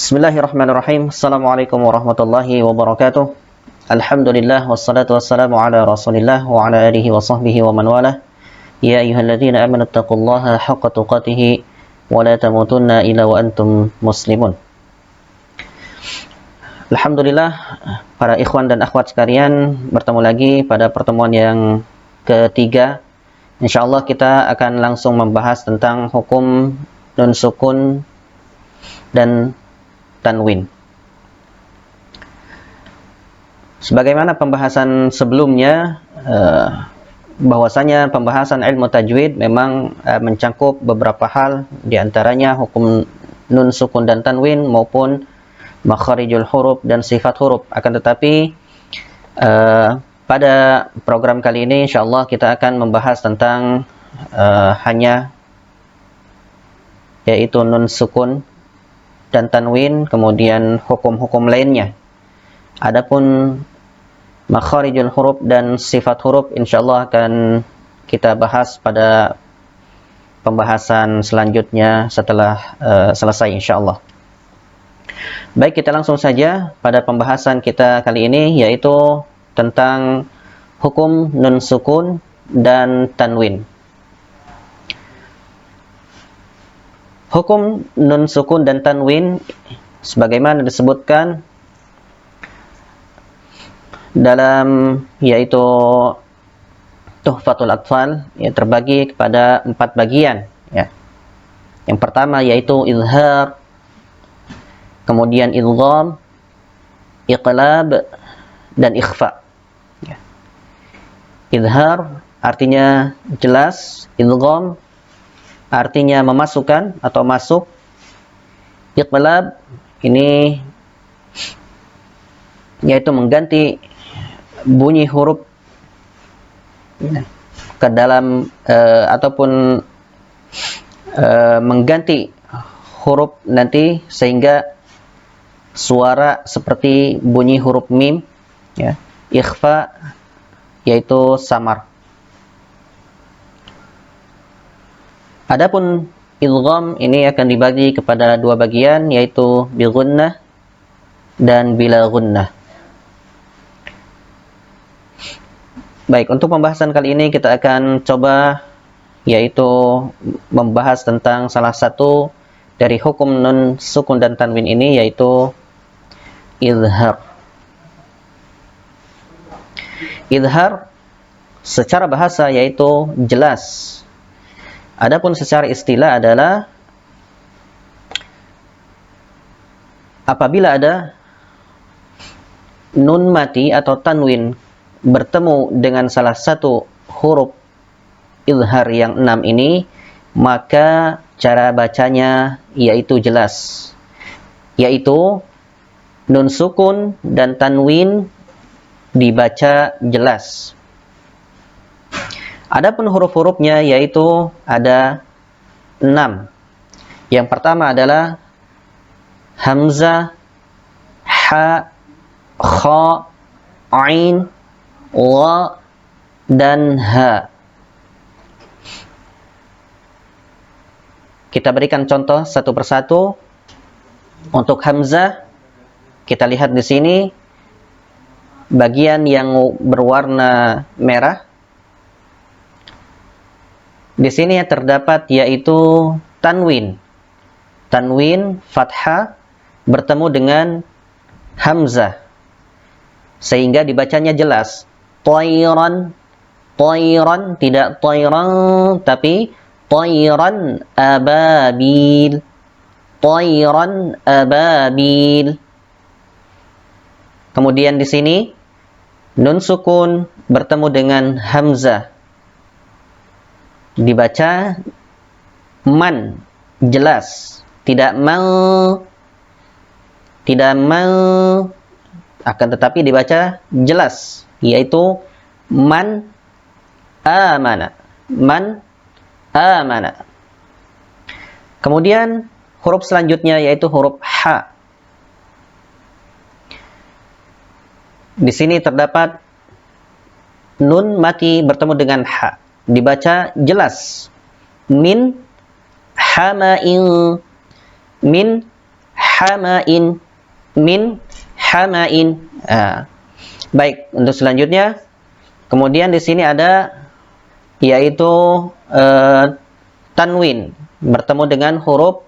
Bismillahirrahmanirrahim. Assalamualaikum warahmatullahi wabarakatuh. Alhamdulillah wassalatu wassalamu ala Rasulillah wa ala alihi wa sahbihi wa man walah. Ya ayyuhalladzina amanu taqullaha haqqa tuqatih wa la tamutunna illa wa antum muslimun. Alhamdulillah, para ikhwan dan akhwat sekalian, bertemu lagi pada pertemuan yang ketiga. Insyaallah kita akan langsung membahas tentang hukum nun sukun dan tanwin. Sebagaimana pembahasan sebelumnya, bahwasanya pembahasan ilmu tajwid memang mencakup beberapa hal, diantaranya hukum nun sukun dan tanwin maupun makharijul huruf dan sifat huruf. Akan tetapi pada program kali ini insyaallah kita akan membahas tentang hanya yaitu nun sukun dan tanwin, kemudian hukum-hukum lainnya. Adapun makharijul huruf dan sifat huruf insyaallah akan kita bahas pada pembahasan selanjutnya setelah selesai insyaallah. Baik, kita langsung saja pada pembahasan kita kali ini, yaitu tentang hukum nun sukun dan tanwin. Hukum nun sukun dan tanwin sebagaimana disebutkan dalam yaitu Tuhfatul Atfal, ya, terbagi kepada 4 bagian, ya. Yang pertama yaitu izhar, kemudian idgham, iqlab, dan ikhfa. Ya. Izhar artinya jelas, idgham artinya memasukkan atau masuk, iqlab ini yaitu mengganti bunyi huruf ke dalam ataupun mengganti huruf nanti sehingga suara seperti bunyi huruf mim, ya. Ikhfa yaitu samar. Adapun idgham ini akan dibagi kepada 2 bagian, yaitu bi gunnah dan bila gunnah. Baik, untuk pembahasan kali ini kita akan coba yaitu membahas tentang salah satu dari hukum nun sukun dan tanwin ini, yaitu izhar. Izhar secara bahasa yaitu jelas. Adapun secara istilah adalah apabila ada nun mati atau tanwin bertemu dengan salah satu huruf izhar yang 6 ini, maka cara bacanya yaitu jelas, yaitu nun sukun dan tanwin dibaca jelas. Adapun huruf-hurufnya yaitu ada 6. Yang pertama adalah hamzah, ha, kha, ain, wa, dan ha. Kita berikan contoh satu persatu. Untuk hamzah, kita lihat di sini bagian yang berwarna merah. Di sini yang terdapat yaitu tanwin. Tanwin fathah bertemu dengan hamzah sehingga dibacanya jelas. Tayran, tayran, tidak tayran tapi tayran ababil. Tayran ababil. Kemudian di sini nun sukun bertemu dengan hamzah, dibaca man, jelas, tidak mal, akan tetapi dibaca jelas, yaitu man amana, man amana. Kemudian huruf selanjutnya yaitu huruf ha. Di sini terdapat nun mati bertemu dengan ha, dibaca jelas. Min hama'in, min hamain, min hamain. Baik, untuk selanjutnya, kemudian di sini ada yaitu tanwin bertemu dengan huruf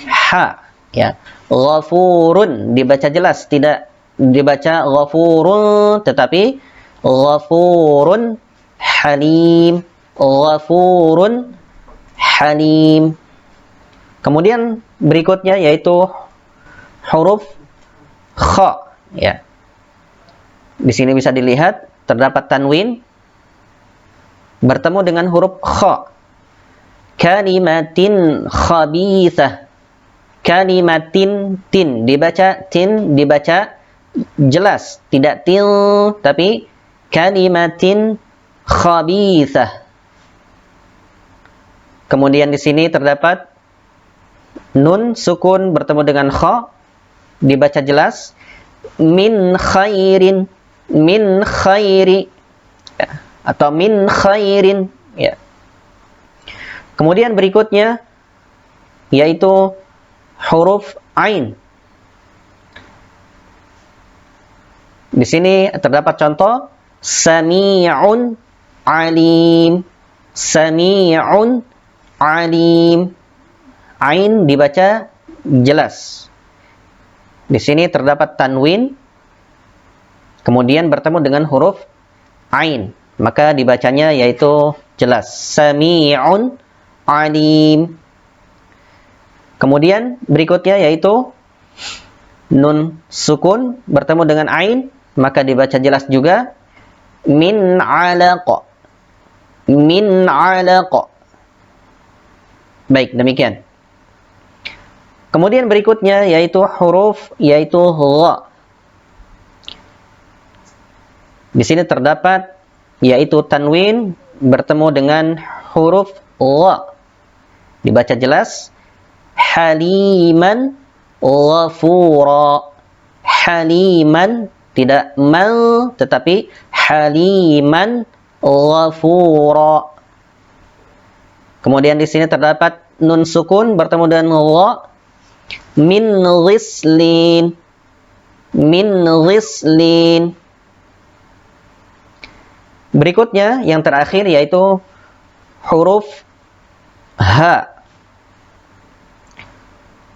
ha, ya. Ghafurun dibaca jelas, tidak dibaca ghafurun, tetapi ghafurun halim, ghafurun halim. Kemudian berikutnya yaitu huruf kha, ya. Di sini bisa dilihat terdapat tanwin bertemu dengan huruf kha. Kalimatin khabithah. Kalimatin, tin dibaca jelas, tidak til, tapi kalimatin khabithah. Kemudian di sini terdapat nun sukun bertemu dengan kha, dibaca jelas, min khairin, min khairi, ya, atau min khairin, ya. Kemudian berikutnya yaitu huruf ain. Di sini terdapat contoh sami'un alim, sami'un alim. Ain dibaca jelas. Di sini terdapat tanwin, kemudian bertemu dengan huruf ain, maka dibacanya yaitu jelas, sami'un alim. Kemudian berikutnya yaitu nun sukun bertemu dengan ain, maka dibaca jelas juga, min alaqa, min alaqa. Baik, demikian. Kemudian berikutnya yaitu huruf yaitu gha. Di sini terdapat yaitu tanwin bertemu dengan huruf gha. Dibaca jelas, haliman ghafura. Haliman, tidak mal, tetapi haliman ghafura. Kemudian di sini terdapat nun sukun bertemu dengan gha, min ghislin, min ghislin. Berikutnya yang terakhir yaitu huruf ha.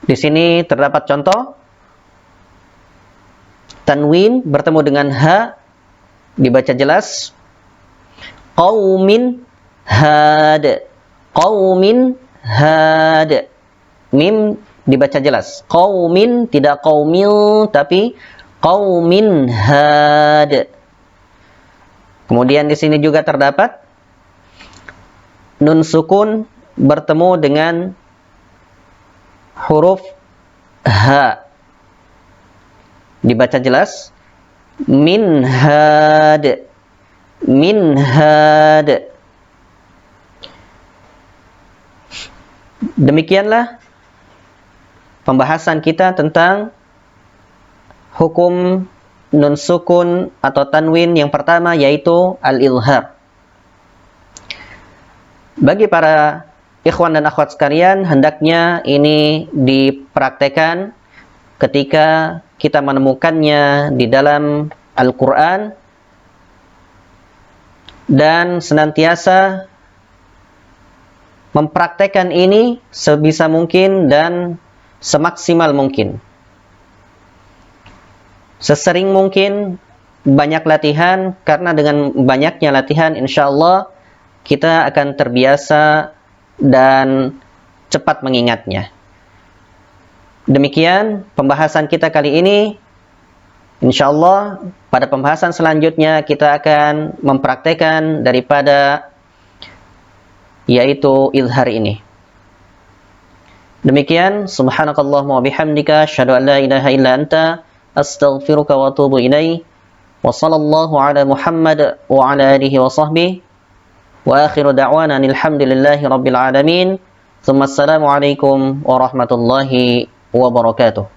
Di sini terdapat contoh tanwin bertemu dengan ha, dibaca jelas, qaumin had, qaumin had. Mim dibaca jelas, qaumin, tidak qaumil, tapi qaumin had. Kemudian di sini juga terdapat nun sukun bertemu dengan huruf ha, dibaca jelas, min had, min had. Demikianlah pembahasan kita tentang hukum nun sukun atau tanwin yang pertama yaitu al-ilhar. Bagi para ikhwan dan akhwat sekalian, hendaknya ini dipraktekkan ketika kita menemukannya di dalam Al-Quran, dan senantiasa mempraktekkan ini sebisa mungkin dan semaksimal mungkin. Sesering mungkin, banyak latihan, karena dengan banyaknya latihan insya Allah kita akan terbiasa dan cepat mengingatnya. Demikian pembahasan kita kali ini. Insya Allah pada pembahasan selanjutnya kita akan mempraktekkan daripada yaitu izhar ini. Demikian, subhanakallahumma wa bihamdika asyhadu an la ilaha illa anta astaghfiruka wa atubu ilaik. Wa sallallahu ala Muhammad wa ala alihi wa sahbihi. Wa akhiru da'wana alhamdulillahi rabbil alamin. Tsumma assalamu alaikum warahmatullahi wabarakatuh.